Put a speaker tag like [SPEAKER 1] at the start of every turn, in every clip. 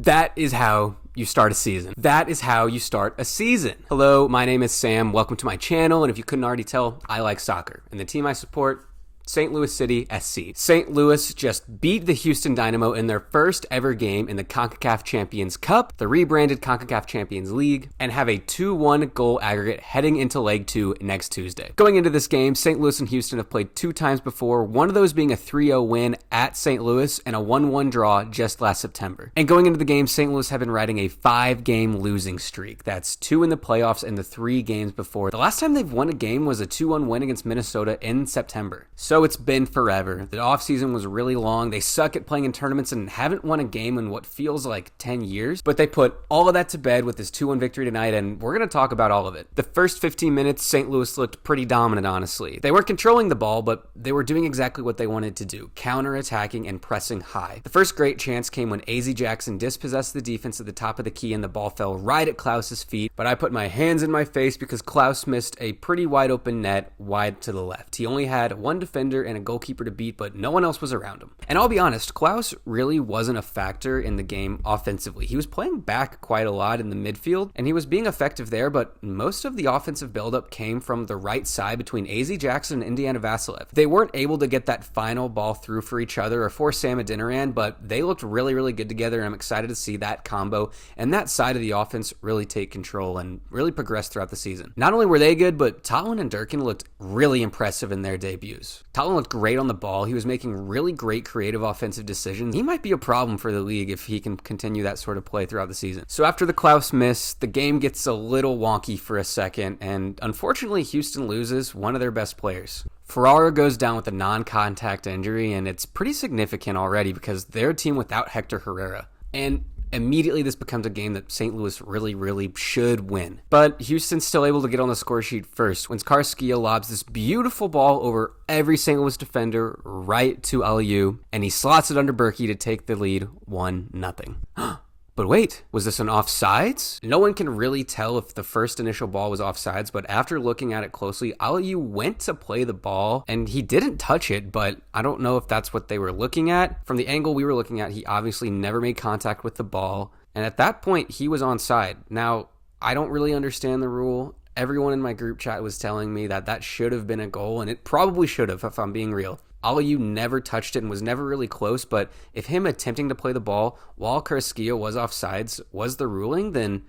[SPEAKER 1] That is how you start a season. That is how you start a season. Hello, my name is Sam. Welcome to my channel. And if you couldn't already tell, I like soccer. And the team I support, St. Louis City SC. St. Louis just beat the Houston Dynamo in their first ever game in the Concacaf Champions Cup, the rebranded Concacaf Champions League, and have a 2-1 goal aggregate heading into Leg 2 next Tuesday. Going into this game, St. Louis and Houston have played 2 times before, one of those being a 3-0 win at St. Louis and a 1-1 draw just last September. And going into the game, St. Louis have been riding a 5-game losing streak. That's 2 in the playoffs and the 3 games before. The last time they've won a game was a 2-1 win against Minnesota in September. So it's been forever. The offseason was really long. They suck at playing in tournaments and haven't won a game in what feels like 10 years. But they put all of that to bed with this 2-1 victory tonight, and we're going to talk about all of it. The first 15 minutes, St. Louis looked pretty dominant, honestly. They weren't controlling the ball, but they were doing exactly what they wanted to do, counter-attacking and pressing high. The first great chance came when AZ Jackson dispossessed the defense at the top of the key and the ball fell right at Klaus's feet. But I put my hands in my face because Klaus missed a pretty wide open net wide to the left. He only had one defender and a goalkeeper to beat, but no one else was around him. And I'll be honest, Klaus really wasn't a factor in the game offensively. He was playing back quite a lot in the midfield, and he was being effective there, but most of the offensive buildup came from the right side between AZ Jackson and Indiana Vassilev. They weren't able to get that final ball through for each other or for Sam Adeniran, but they looked really, really good together, and I'm excited to see that combo and that side of the offense really take control and really progress throughout the season. Not only were they good, but Totland and Durkin looked really impressive in their debuts. Totland looked great on the ball. He was making really great creative offensive decisions. He might be a problem for the league if he can continue that sort of play throughout the season. So after the Klaus miss, the game gets a little wonky for a second, and unfortunately Houston loses one of their best players. Ferraro goes down with a non-contact injury, and it's pretty significant already because they're a team without Hector Herrera. And immediately this becomes a game that St. Louis really should win. But Houston's still able to get on the score sheet first when Carrasquillo lobs this beautiful ball over every St. Louis defender right to Aliou, and he slots it under Berkey to take the lead 1-0. But wait, was this an offsides? No one can really tell if the first initial ball was offsides, but after looking at it closely, Aliou went to play the ball, and he didn't touch it, but I don't know if that's what they were looking at. From the angle we were looking at, he obviously never made contact with the ball, and at that point, he was onside. Now, I don't really understand the rule. Everyone in my group chat was telling me that that should have been a goal, and it probably should have, if I'm being real. Aliou never touched it and was never really close, but if him attempting to play the ball while Carrasquillo was offsides was the ruling, then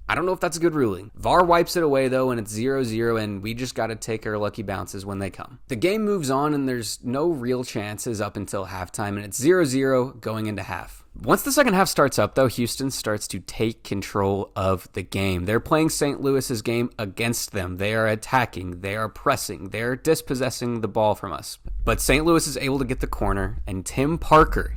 [SPEAKER 1] I don't know if that's a good ruling. VAR wipes it away though, and it's 0-0, and we just got to take our lucky bounces when they come. The game moves on, and there's no real chances up until halftime, and it's 0-0 going into half. Once the second half starts up, though, Houston starts to take control of the game. They're playing St. Louis's game against them. They are attacking. They are pressing. They're dispossessing the ball from us. But St. Louis is able to get the corner, and Tim Parker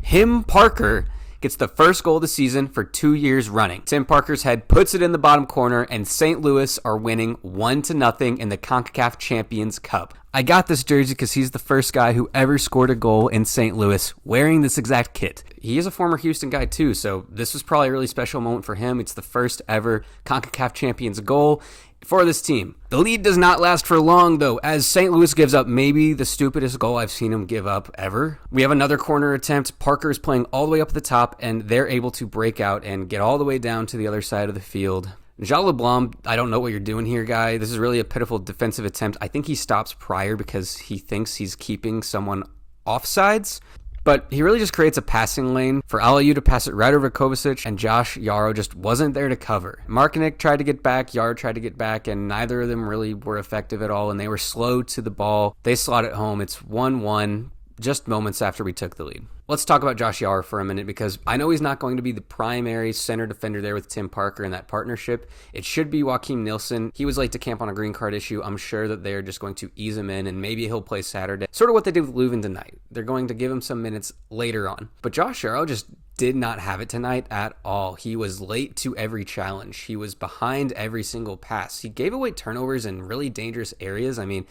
[SPEAKER 1] gets the first goal of the season for 2 years running. Tim Parker's head puts it in the bottom corner, and St. Louis are winning 1-0 in the Concacaf Champions Cup. I got this jersey because he's the first guy who ever scored a goal in St. Louis wearing this exact kit. He is a former Houston guy too, so this was probably a really special moment for him. It's the first ever Concacaf Champions goal for this team. The lead does not last for long, though, as St. Louis gives up maybe the stupidest goal I've seen him give up ever. We have another corner attempt. Parker's playing all the way up at the top, and they're able to break out and get all the way down to the other side of the field. Jean LeBlanc, I don't know what you're doing here, guy. This is really a pitiful defensive attempt. I think he stops prior because he thinks he's keeping someone offsides. But he really just creates a passing lane for Aliou to pass it right over Kovacic, and Josh Yaro just wasn't there to cover. Markinick tried to get back, Yaro tried to get back, and neither of them really were effective at all, and they were slow to the ball. They slot it home. It's 1-1, just moments after we took the lead. Let's talk about Josh Yaro for a minute, because I know he's not going to be the primary center defender there with Tim Parker in that partnership. It should be Joakim Nilsson. He was late to camp on a green card issue. I'm sure that they're just going to ease him in, and maybe he'll play Saturday. Sort of what they did with Leuven tonight. They're going to give him some minutes later on. But Josh Yaro just did not have it tonight at all. He was late to every challenge. He was behind every single pass. He gave away turnovers in really dangerous areas. I mean,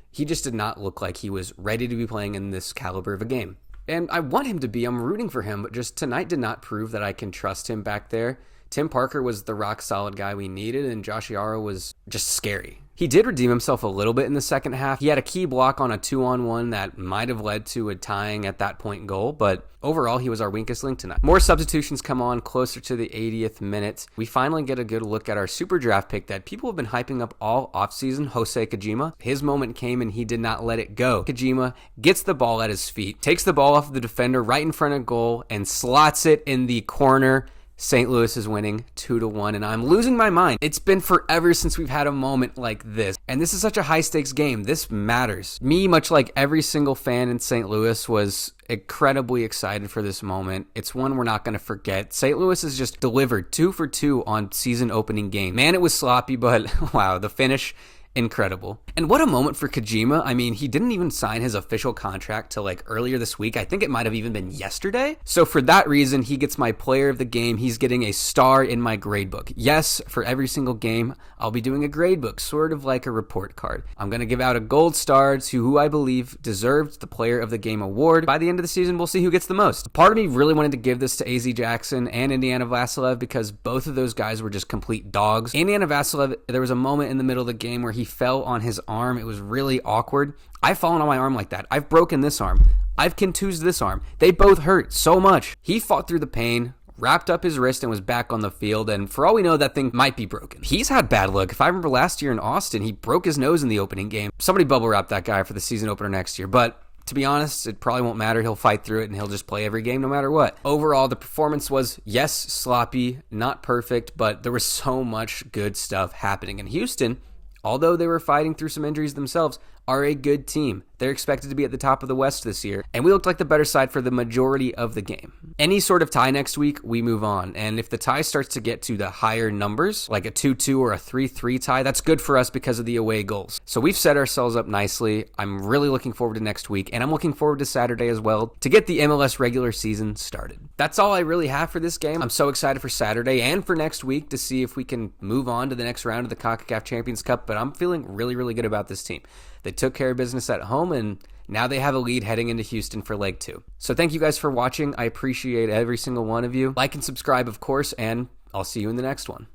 [SPEAKER 1] he just did not look like he was ready to be playing in this caliber of a game. And I want him to be. I'm rooting for him, but just tonight did not prove that I can trust him back there Tim Parker was the rock-solid guy we needed, and Josh Yaro was just scary. He did redeem himself a little bit in the second half. He had a key block on a 2-on-1 that might have led to a tying at that point goal, but overall, he was our weakest link tonight. More substitutions come on closer to the 80th minute. We finally get a good look at our super draft pick that people have been hyping up all offseason, Jose Kajima. His moment came and he did not let it go. Kajima gets the ball at his feet, takes the ball off of the defender right in front of goal, and slots it in the corner. St. Louis is winning 2-1, and I'm losing my mind. It's been forever since we've had a moment like this, and this is such a high-stakes game. This matters. Me, much like every single fan in St. Louis, was incredibly excited for this moment. It's one we're not going to forget. St. Louis has just delivered 2 for 2 on season opening game. Man, it was sloppy, but wow, the finish, incredible. And what a moment for Kajima. I mean, he didn't even sign his official contract till like earlier this week. I think it might have even been yesterday. So for that reason, he gets my player of the game. He's getting a star in my grade book. Yes, for every single game, I'll be doing a grade book, sort of like a report card. I'm going to give out a gold star to who I believe deserved the player of the game award. By the end of the season, we'll see who gets the most. Part of me really wanted to give this to AZ Jackson and Indiana Vassilev because both of those guys were just complete dogs. Indiana Vassilev, there was a moment in the middle of the game where he fell on his arm. It was really awkward. I've fallen on my arm like that. I've broken this arm. I've contused this arm. They both hurt so much. He fought through the pain, wrapped up his wrist, and was back on the field, and for all we know, that thing might be broken. He's had bad luck. If I remember last year in Austin, he broke his nose in the opening game. Somebody bubble wrap that guy for the season opener next year, but to be honest, it probably won't matter. He'll fight through it, and he'll just play every game no matter what. Overall, the performance was, yes, sloppy, not perfect, but there was so much good stuff happening. In Houston, although they were fighting through some injuries themselves, are a good team. They're expected to be at the top of the West this year, and we looked like the better side for the majority of the game. Any sort of tie next week, we move on, and if the tie starts to get to the higher numbers, like a 2-2 or a 3-3 tie, that's good for us because of the away goals. So we've set ourselves up nicely. I'm really looking forward to next week, and I'm looking forward to Saturday as well to get the MLS regular season started. That's all I really have for this game. I'm so excited for Saturday and for next week to see if we can move on to the next round of the Concacaf Champions Cup, but I'm feeling really, really good about this team. They took care of business at home, and now they have a lead heading into Houston for leg 2. So thank you guys for watching. I appreciate every single one of you. Like and subscribe, of course, and I'll see you in the next one.